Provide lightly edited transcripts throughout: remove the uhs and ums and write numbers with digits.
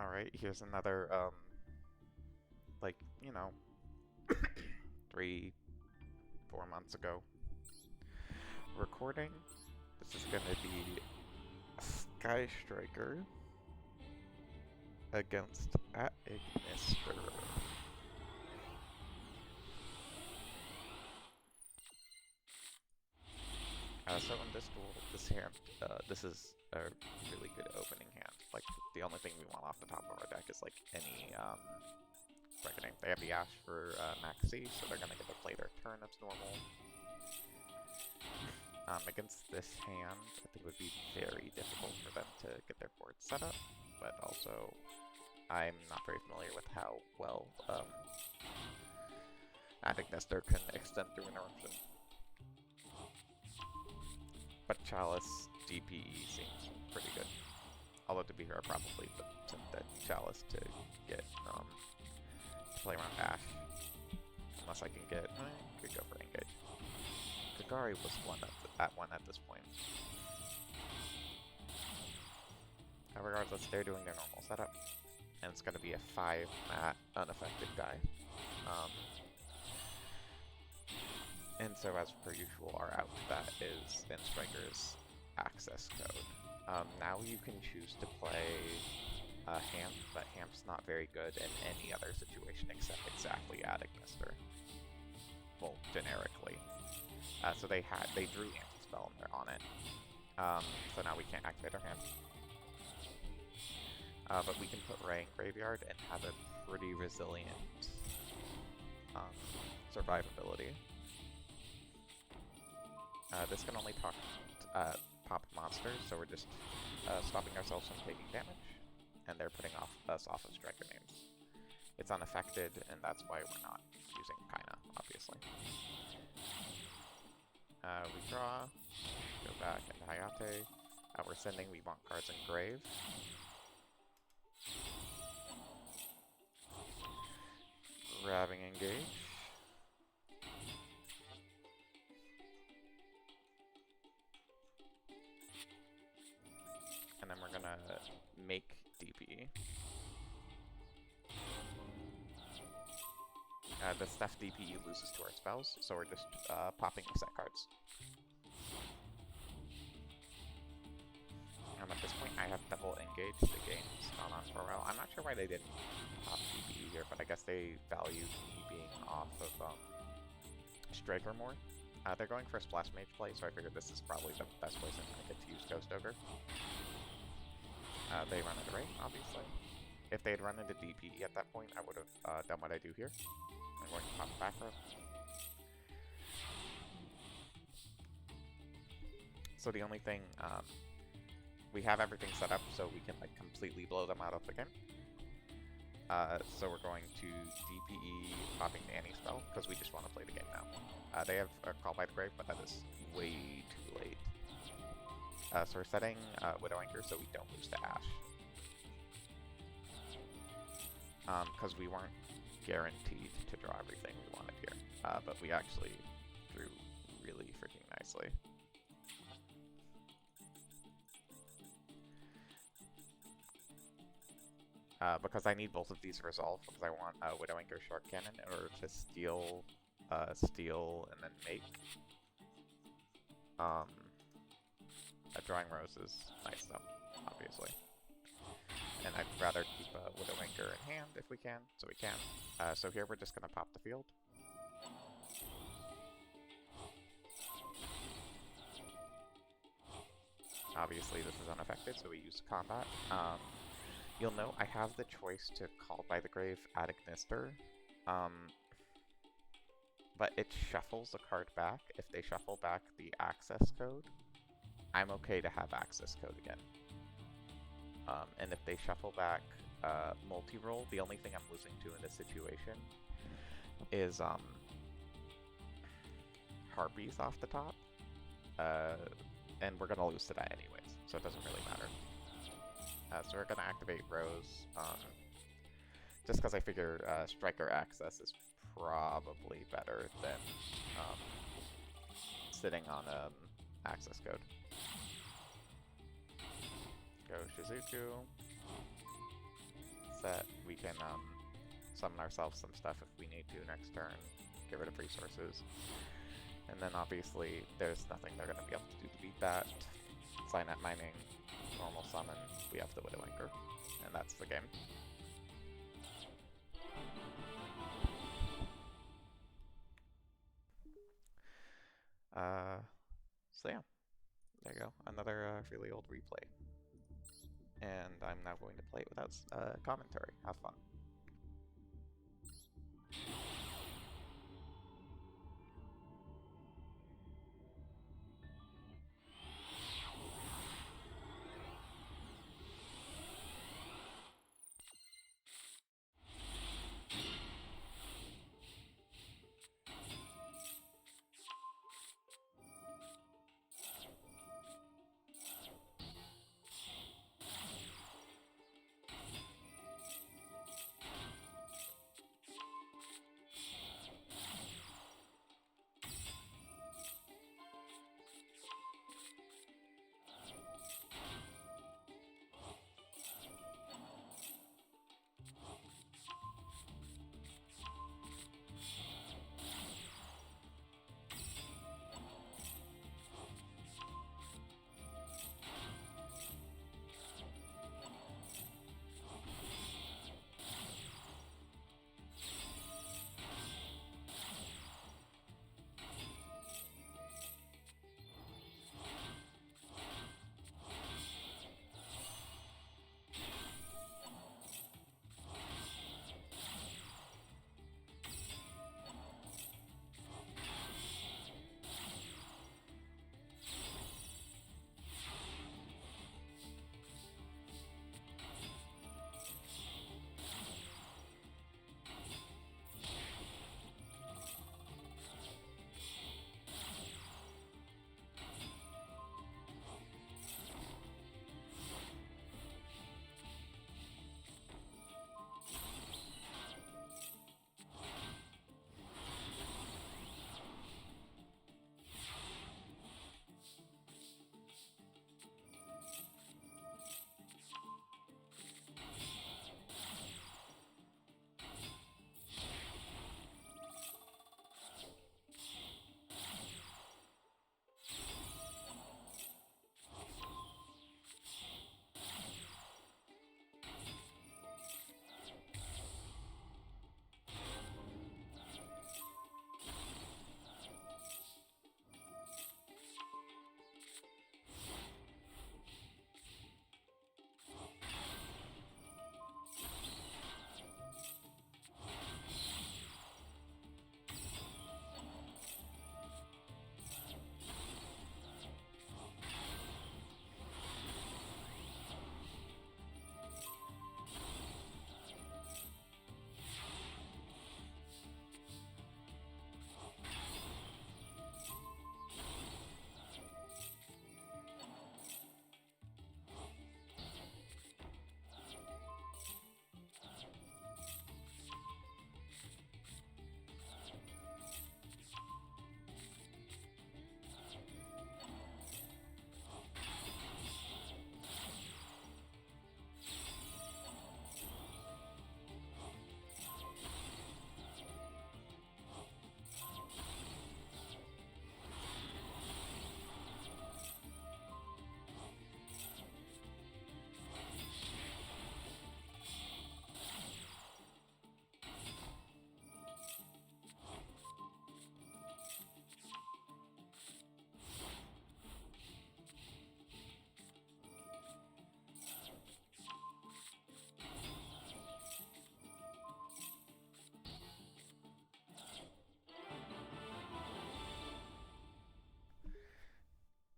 Alright, here's another, like, you know, 3, 4 months ago recording. This is gonna be Sky Striker against at Ignister. So in this duel, this hand, this is a really good opening hand. Like, the only thing we want off the top of our deck is, like, any, reckoning. They have the Ash for Maxi, so they're gonna get to play their turn as normal. Against this hand, I think it would be very difficult for them to get their board set up, but also I'm not very familiar with how well Ignister can extend through interruption. But Chalice DPE seems pretty good. Although to be fair, I probably put the Chalice to get to play around Ash. Unless I can get, could go for engage. Kagari was at one at this point. Regardless, they're doing their normal setup, and it's going to be a 5-mat unaffected guy. And so, as per usual, our out to that is in Striker's access code. Now you can choose to play Hamp, but Hamp's not very good in any other situation except exactly at Ignister. Well, generically. So they drew Anti-Spell on it. So now we can't activate our hand. But we can put Ray in Graveyard and have a pretty resilient survivability. This can only pop monsters, so we're just stopping ourselves from taking damage, and they're putting us off of Striker names. It's unaffected, and that's why we're not using Kaina, obviously. We draw, go back into Hayate. We're sending, we want cards in Grave. Grabbing Engage. And then we're gonna make DP. The stuff DPE loses to our spells, so we're just popping reset cards. At this point, I have double engaged. The game's gone on for a while. I'm not sure why they didn't pop DPE here, but I guess they valued me being off of Striker more. They're going for a Splash Mage play, so I figured this is probably the best place I get to use Ghost Ogre. They run into Ray, obviously. If they had run into DPE at that point, I would have done what I do here. I'm going to pop back row. So the only thing, we have everything set up so we can like completely blow them out of the game. So we're going to DPE popping the Anti-Spell because we just want to play the game now. They have a Call by the Grave, but that is way too late. So we're setting Widow Anchor so we don't lose to Ash. Because we weren't guaranteed to draw everything we wanted here. But we actually drew really freaking nicely. Because I need both of these resolved, because I want Widow Anchor Shark Cannon in order to steal, and then make. Drawing Rose is nice though, obviously. And I'd rather keep Widow Anchor in hand if we can, so we can. So here we're just going to pop the field. Obviously this is unaffected, so we use combat. You'll note I have the choice to Call by the Grave at Ignister, but it shuffles a card back. If they shuffle back the access code, I'm okay to have access code again. And if they shuffle back multi-roll, the only thing I'm losing to in this situation is Harpies off the top. And we're going to lose to that anyways, so it doesn't really matter. So we're going to activate Rose, just because I figure Striker access is probably better than sitting on access code. Go Shizuku. that we can summon ourselves some stuff if we need to next turn, get rid of resources. And then obviously there's nothing they're going to be able to do to beat that. Signet mining, normal summon, we have the Widow Anchor, and that's the game. So yeah, there you go, another really old replay. And I'm now going to play it without commentary. Have fun.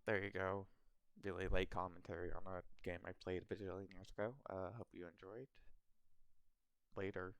There you go. Really late commentary on a game I played a bajillion years ago. Hope you enjoyed. Later.